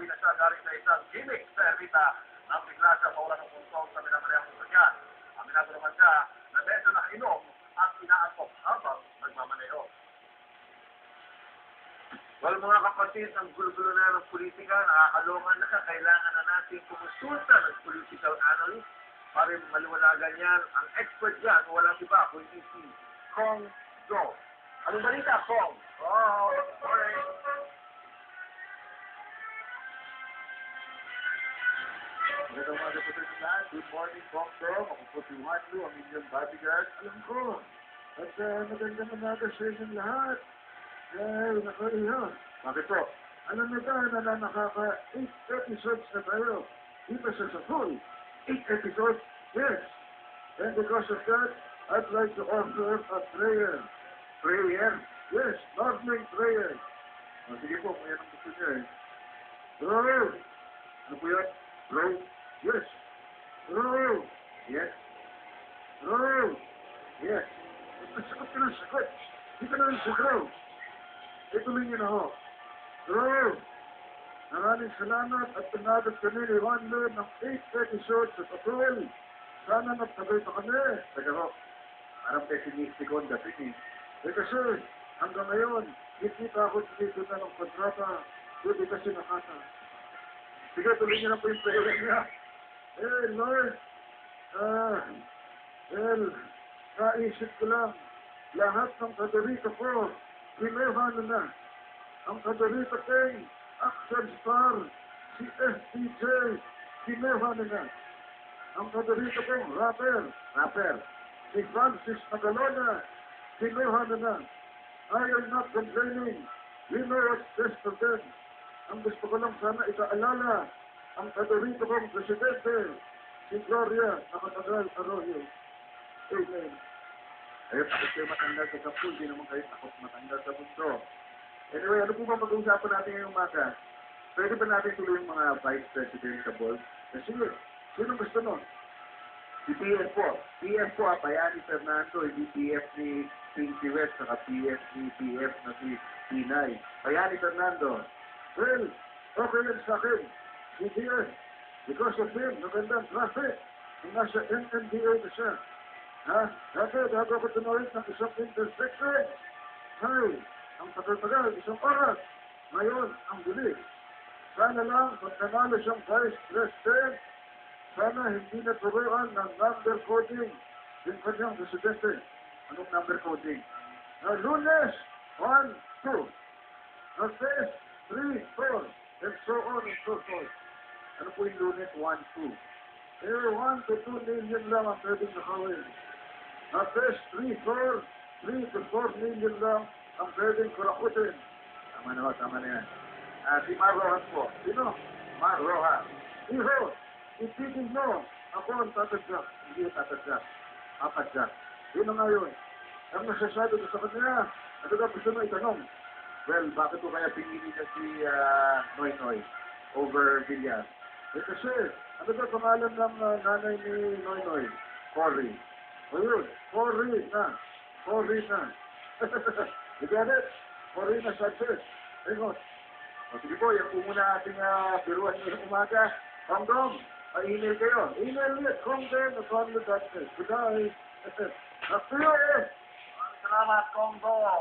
Nakauwi na siya galing sa isang gimmick sa Ermita nang bigla siya mawala ng kontrol sa minamayang sasakyan. Aminado naman siya na medyo nakainom at inaantok habang nagmamaneho. Well, mga kapatid, ang gulo-gulo na ng politika, nakakalungan na, kailangan na natin kumonsulta ng political analyst para maliwanagan yan. Ang expert yan, walang iba, kundi si Kong Do. Anong balita, Kong? Oh, sorry. Magandang mga kapatid sa lahat. Good morning, Kong Do. Ako po si Juan Lu, ang inyong bodyguard. Alam ko. At magandang umaga sa inyong lahat. Dahil nakaiyon. Bakit po? Alam na ba na nakaka-8 episodes na tayo dito sa full 8 episodes? Yes. And because of that, I'd like to offer a prayer. Prayer? Yes, morning prayer. O, sige po, kung yan ang gusto niyo eh. Bro! Ano po yun? Bro? Yes. Bro! Yes? Bro! Yes. Sagot ka ng sagot. Hindi ka na rin sa bro. Ituloy niyo na ho. Bro! Maraming salamat at pinagod kami ni Juan Lu ng 8 episodes sa Patrol. Sana magtabay pa kami. Teka ho, parang pessimistic on dating eh. Kasi hanggang ngayon, hindi pa ako dito na ng kontrata. Hindi kasi nakata. Sige, tuloy niyo na po yung prayer niya. Lord, naisip ko lang, lahat ng kadarito ko, kinuha na. Ang kadarito king, action star, si FPJ, kinuha na. Ang kadarito kong rapper, si Francis Magalona, kinuha na. I am not complaining. We know what's best for them. Ang gusto ko lang sana ikaalala, ang kadarito kong presidente, si Gloria Nakatagal Arroyo. Amen. Ayun, takot kayo matanggal sa kapul, di naman kayo takot matanggal sa mundo. Anyway, ano po ba pag-uusapan natin ngayong umaga? Pwede ba natin tuloy yung mga vice president sa board? Sige, sino gusto nun? Si PF po. PF po, Bayani Fernando, hindi PF ni Pinky West, saka PF ni PF na si Pinay. Bayani Fernando. Well, okay yan sa akin. CBS. Because of him, magandang traffic. Kung nasa MMDA na siya. Dati, bago ako tumawid ng isang intersection. Ay, ang tagal-tagal, isang oras. Ngayon, ang bilis. Sana lang, kung nanalo siyang vice president, sana hindi na turuan ng number coding yung kanyang presidente. Anong number coding? Lunes, 1, 2. Martes, 3, 4. And so on and so forth. Ano po yung lunes 1, 2? 1 to 2 million lang ang pwedeng nakawin. Martes, 3, 4. 3 to 4 million lang ang pwedeng kurakutin. Tama na ho, tama na yan. Si Mar Rojas po. Sino? Mar Rojas. Iho, itigil mo. Ako ang tatadyak. Hindi yung tatadyak. Papadyak. Yun na nga yun. Ang nasasabi ko sa kanya, ano ka gusto mo itanong? Well, bakit po kaya pinili na si Noy Noy over Villar? Kasi, ano ba pangalan ng nanay ni Noy Noy? Cory. O yun, Cory na. You get it? Cory na Sanchez. Ayun. O sige po, yan po muna ating biruan ngayong umaga. Hongdong, email kayo. Email it, Kongden@conlo.net. Good night. After you, Salamat, Kongdo.